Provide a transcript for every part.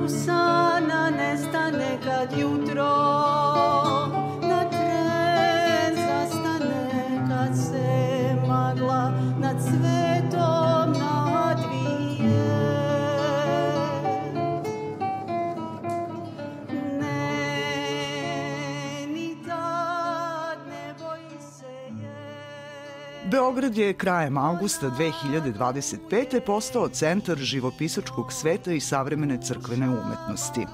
usana nestane kad jutro na tren zastane, kad se magla nad svetom nadvije. Ne, ni tad ne boji se je. Beograd je krajem avgusta 2025. postao centar živopisačkog sveta i savremene crkvene umetnosti.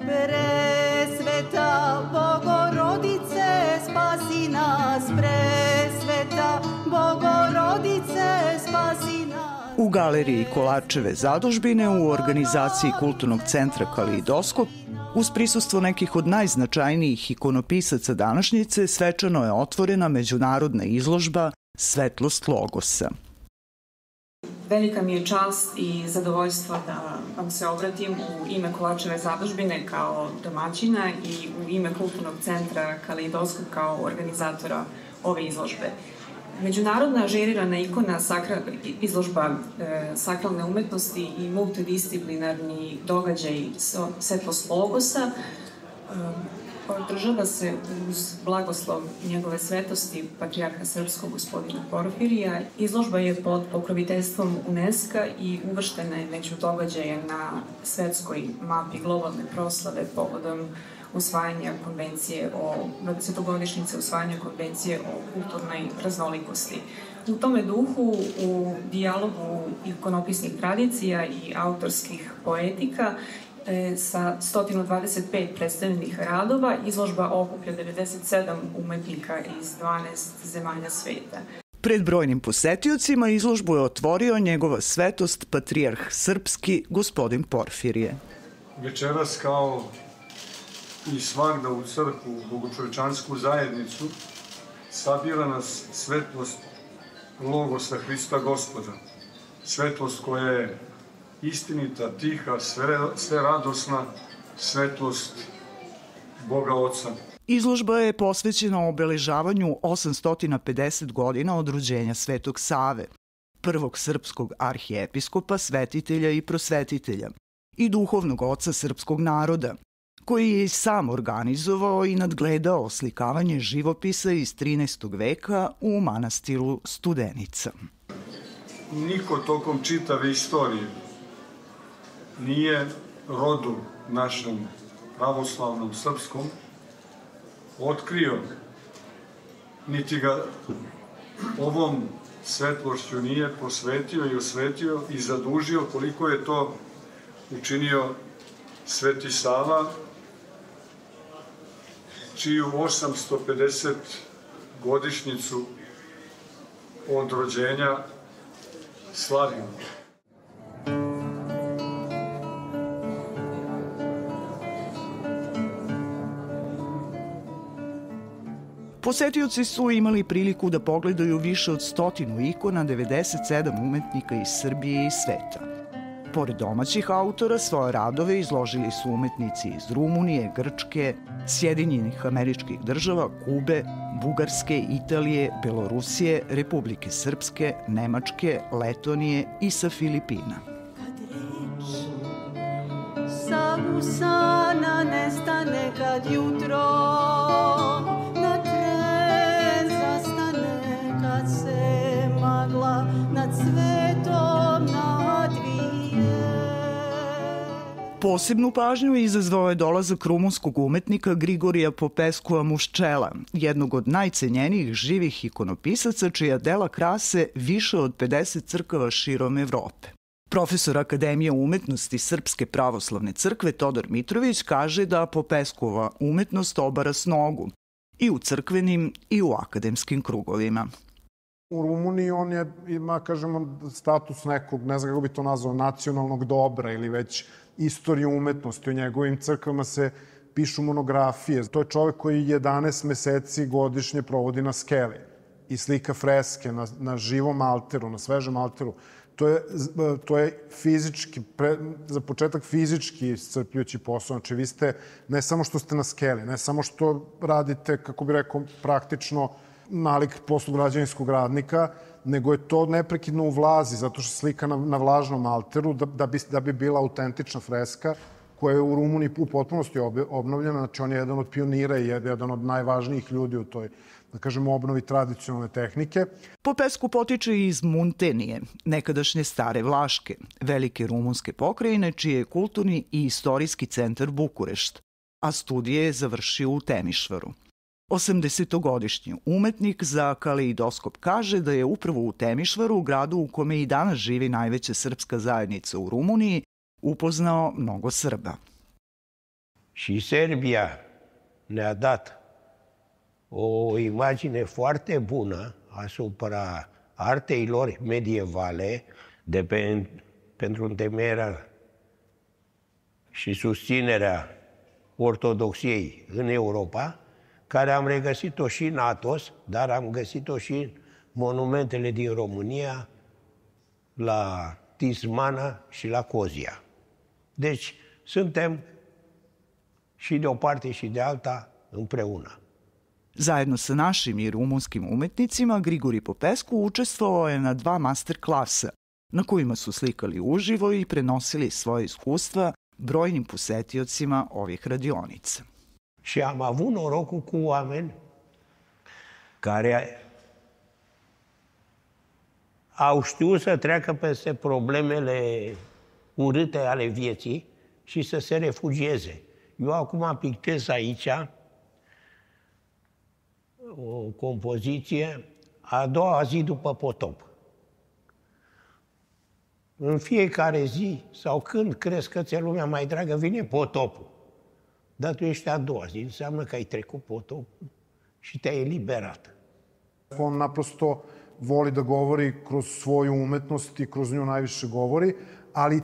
Presveta Bogorodice, spasi nas, presveta Bogorodice, spasi nas. U galeriji Kolarčeve zadužbine u organizaciji Kulturnog centra Kaleidoskop uz prisustvo nekih od najznačajnijih ikonopisaca današnjice svečano je otvorena međunarodna izložba Svetlost Logosa. Velika mi je čast i zadovoljstvo da vam se obratim u ime Kolarčeve zadužbine kao domaćina i u ime Kulturnog centra Kaleidoskop kao organizatora ove izložbe. Međunarodna ažurirana ikona izložba sakralne umetnosti i multidisciplinarni događaj Svetlost Logosa održava se uz blagoslov njegove svetosti patrijarha srpskog gospodina Porfirija. Izložba je pod pokroviteljstvom UNESCO i uvrštena je među događaje na svetskoj mapi globalne proslave povodom usvajanja konvencije o 20-godišnjice usvajanja konvencije o kulturnoj raznolikosti. U tome duhu, u dijalogu ikonopisnih tradicija i autorskih poetika sa 125 predstavljenih radova, izložba okuplja 97 umetnika iz 12 zemalja sveta. Pred brojnim posetiocima izložbu je otvorio njegova svetost patrijarh srpski gospodin Porfirije. Večeras kao i svagda u crkvu, u bogočovečansku zajednicu, sabira nas svetlost Logosa Hrista Gospoda. Svetlost koja je istinita, tiha, sve radosna, svetlost Boga Oca. Izložba je posvećena obeležavanju 850 godina od rođenja Svetog Save, prvog srpskog arhijepiskopa, svetitelja i prosvetitelja i duhovnog oca srpskog naroda, koji je i sam organizovao i nadgledao oslikavanje živopisa iz 13. veka u manastiru Studenica. Niko tokom čitave istorije nije rodu našem pravoslavnom srpskom otkrio, niti ga ovom svetlošću nije posvetio i osvetio i zadužio koliko je to učinio Sveti Sava, čiju 850 godišnjicu od rođenja slavimo. Posetioci su imali priliku da pogledaju više od 100 ikona 97 umetnika iz Srbije i sveta. Pored domaćih autora, svoje radove izložili su umetnici iz Rumunije, Grčke, Sjedinjenih Američkih Država, Kube, Bugarske, Italije, Belorusije, Republike Srpske, Nemačke, Letonije i sa Filipina. Kad reč sa usana nestane, kad jutro na tren zastane, kad se magla nad svetom nadvije. Posebnu pažnju izazvao je dolazak rumunskog umetnika Grigorija Popeskua Muščela, jednog od najcenjenijih živih ikonopisaca čija dela krase više od 50 crkava širom Evrope. Profesor Akademije umetnosti Srpske pravoslavne crkve Todor Mitrović kaže da Popeskuova umetnost obara s nogu i u crkvenim i u akademskim krugovima. U Rumuniji on ima, kažemo, status nekog, ne znam kako bi to nazvao, nacionalnog dobra ili već istoriju umetnosti. U njegovim crkvama se pišu monografije. To je čovek koji 11 meseci godišnje provodi na skeli i slika freske na živom alteru, na svežem alteru. To je fizički, za početak fizički iscrpljujući posao. Znači, vi ste, ne samo što ste na skeli, ne samo što radite, kako bi rekao, praktično nalik poslu građevinskog radnika, nego je to neprekidno u vlazi, zato što slika na vlažnom alteru da bi bila autentična freska koja je u Rumuniji u potpunosti obnovljena. Znači, on je jedan od pionira i jedan od najvažnijih ljudi u toj, da kažemo, obnovi tradicionalne tehnike. Popescu potiče iz Muntenije, nekadašnje stare Vlaške, velike rumunske pokrajine, čiji je kulturni i istorijski centar Bukurešt, a studije je završio u Temišvaru. 80-godišnji umetnik za kaleidoskop kaže da je upravo u Temišvaru, gradu u kome i danas živi najveća srpska zajednica u Rumuniji, upoznao mnogo Srba. Și Serbia ne-a dat o imagine foarte bună asupra artei lor medievale pentru întemeierea și susținerea ortodoxiei în Europa, care am regăsit-o și în Athos, dar am găsit-o și în monumentele din România, la Tismana și la Cozia. Deci suntem și de o parte și de alta împreună. Zajedno sa našim i rumunskim umetnicima, Grigori Popescu učestvovao je na 2 master klasa, na kojima su slikali uživo i prenosili svoje iskustva brojnim posetiocima ovih radionica. Și am avut norocul cu oameni care au știut să treacă peste problemele urâte ale vieții și să se refugieze. Eu acum pictez aici o compoziție a doua zi după potop. În fiecare zi, sau când crezi că ți-e lumea mai dragă, vine potopul. Dar tu ești a doua zi, înseamnă că ai trecut potopul și te-ai eliberat. On naprosto voli da govori kroz svoju umetnost i kroz nju najviše govori, ali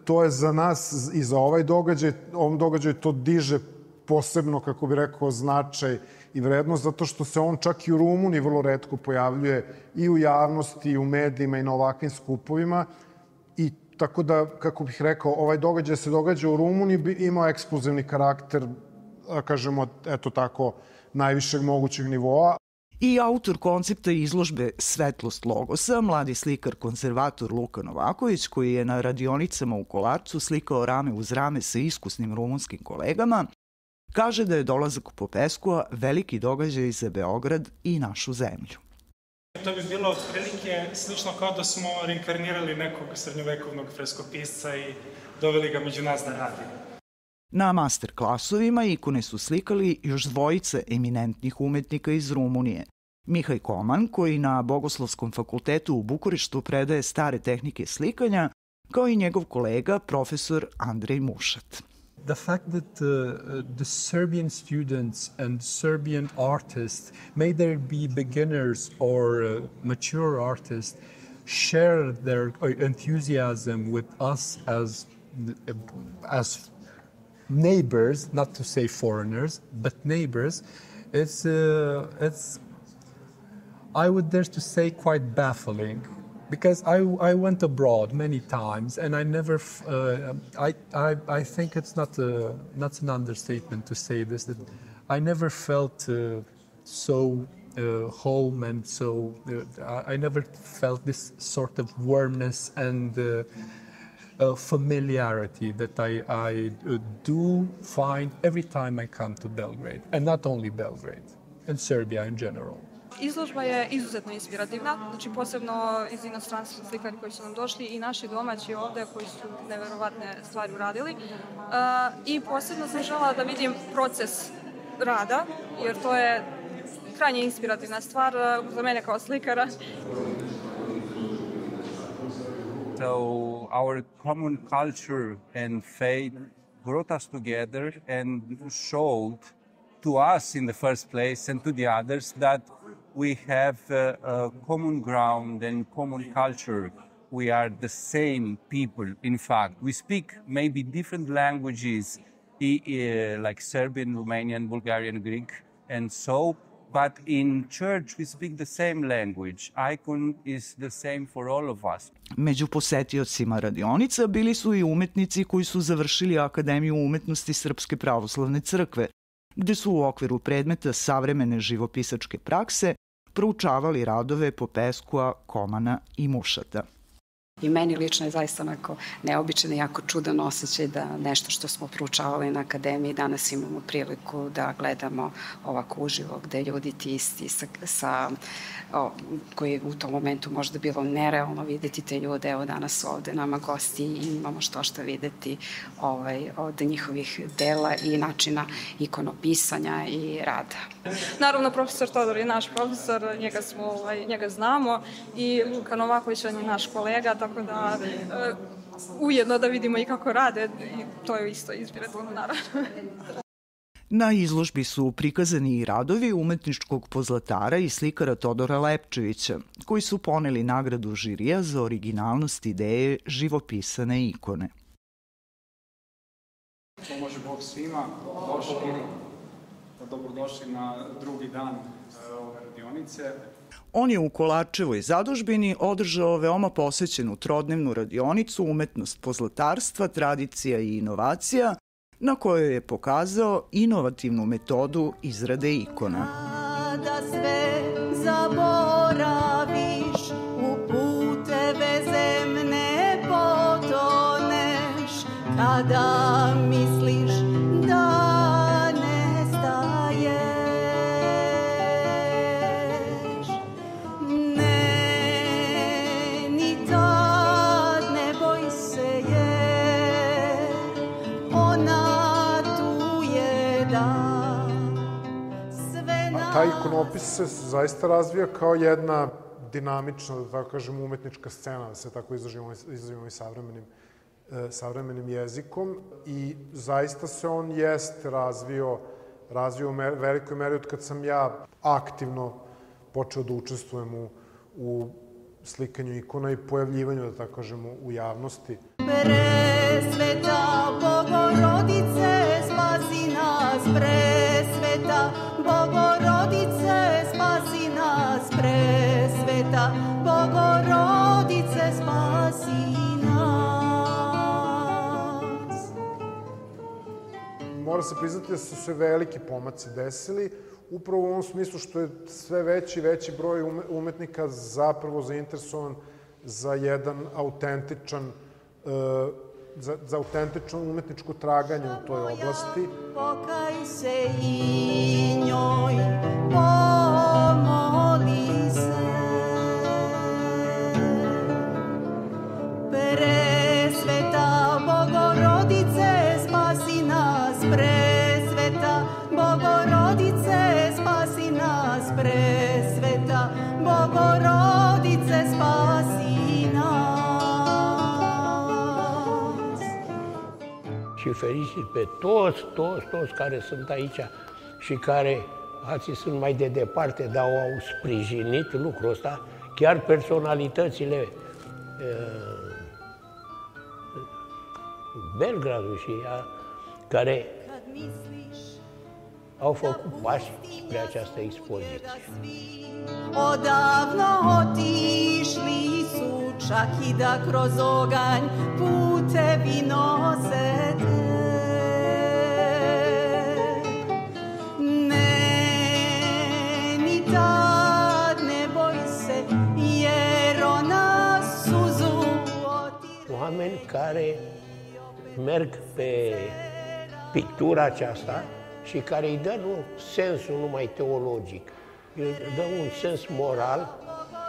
to je za nas i za ovaj događaj, ovom događaju to diže posebno, kako bi rekao, značaj i vrednost, zato što se on čak i u Rumuniji vrlo retko pojavljuje i u javnosti, i u medijima, i na ovakvim skupovima. I tako da, kako bih rekao, ovaj događaj se događa u Rumuniji, bi imao ekskluzivni karakter, kažemo, eto tako, najvišeg mogućeg nivoa. I autor koncepta izložbe Svetlost logosa, mladi slikar konzervator Luka Novaković, koji je na radionicama u Kolarcu slikao rame uz rame sa iskusnim rumunskim kolegama, kaže da je dolazak Popeskua veliki događaj za Beograd i našu zemlju. To bi bilo otprilike slično kao da smo reinkarnirali nekog srednjovekovnog freskopisca i doveli ga među nas da radi. Na master klasovima ikone su slikali još 2 eminentnih umetnika iz Rumunije. Mihaj Koman, koji na Bogoslovskom fakultetu u Bukureštu predaje stare tehnike slikanja, kao i njegov kolega, profesor Andrej Mušat. The fact that the Serbian students and Serbian artists, may they be beginners or mature artists, share their enthusiasm with us as neighbors, not to say foreigners, but neighbors, it's I would dare to say quite baffling, because I went abroad many times and I never I think it's not an understatement to say this, that I never felt so home, and so I never felt this sort of warmness and familiarity that I do find every time I come to Belgrade, and not only Belgrade, and Serbia in general. Izložba je izuzetno inspirativna, znači posebno iz inostranstva slikari koji su nam došli i naši domaći ovde koji su neverovatne stvari uradili. I posebno sam žela da vidim proces rada, jer to je krajnje inspirativna stvar za mene kao slikara. So our common culture and faith brought us together and showed to us in the first place and to the others that we have a common ground and common culture. We are the same people, in fact. We speak maybe different languages, like Serbian, Romanian, Bulgarian, Greek, and so, but in church we speak the same language. Icon is the same for all of us. Među posetiocima radionica bili su i umetnici koji su završili Akademiju umetnosti Srpske pravoslavne crkve, gde su u okviru predmeta savremene živopisačke prakse proučavali radove Popeskua, Komana i Mušata. I meni lično je zaista onako neobičan i jako čudan osjećaj da nešto što smo proučavali na akademiji danas imamo priliku da gledamo ovako uživo, gde ljudi ti isti koji u tom momentu možda bilo nerealno videti te ljude, evo danas su ovde nama gosti i imamo što videti od njihovih dela i načina ikonopisanja i rada. Naravno, profesor Todor je naš profesor, njega znamo i Luka Novaković on je naš kolega, tako da ujedno da vidimo i kako rade, i to je isto inspirativno, naravno. Na izložbi su prikazani i radovi umetničkog pozlatara i slikara Todora Lepčevića, koji su poneli nagradu žirija za originalnost ideje živopisane ikone. Pomože Bog svima, dobrodošli na drugi dan ove radionice. On je u Kolarčevoj zadužbini održao veoma posećenu trodnevnu radionicu Umetnost pozlatarstva, tradicija i inovacija, na kojoj je pokazao inovativnu metodu izrade ikona. Da sve zaboraviš, u puteve zemne potoneš, kada misliš da nestaješ. Ne, ni tad ne boj se jer ona tu je da sve nas... Taj ikonopis se zaista razvija kao jedna dinamična, da tako kažem, umetnička scena, da se tako izrazimo i savremenim jezikom i zaista se on jeste razvio u velikoj meri od kad sam ja aktivno počeo da učestvujem u slikanju ikona i pojavljivanju, da tako kažemo, u javnosti. Presveta Bogorodice, spasi nas, presveta Bogorodice, spasi nas, presveta Bogorodice, spasi nas. Mora se priznati da su se veliki pomaci desili, upravo u ovom smislu što je sve veći i veći broj umetnika zapravo zainteresovan za jedan autentičan umetničko traganje u toj oblasti. Pokaj se i njoj pomoli se. Presveta Bogorodice, spasi nas, presveta Bogorodice, spasi nas, presveta Bogorodice, spasi nas. Și fericit pe toți care sunt aici și care alții sunt mai de departe, dar au sprijinit lucrul ăsta, chiar personalitățile Belgradului și care au făcut pași spre această expoziție. Odavno otišli su, čak i da kroz oganj putevi nose te. Ne, ni tad ne boj se, jer ona suzu otiră. Oameni care merg pe pictura aceasta și care îi dă nu sensul numai teologic, îi dă un sens moral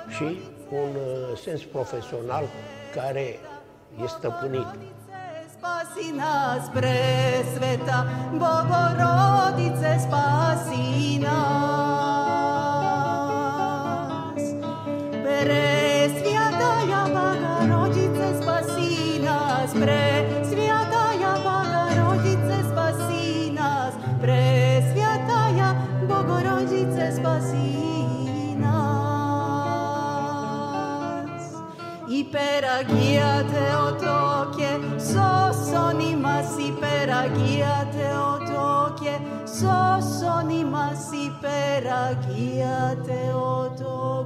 și un sens profesional care e stăpânit. Spasi nas, presveta Bogorodice, spasi nas. Presvjataja Bogorodice, spasi nas, presvjataja Bogorodice, spasi nas, presvjataja Bogorodice, spasi nas. I peragiate otoke, sosonima si peragiate otoke, sosonima si peragiate otoke.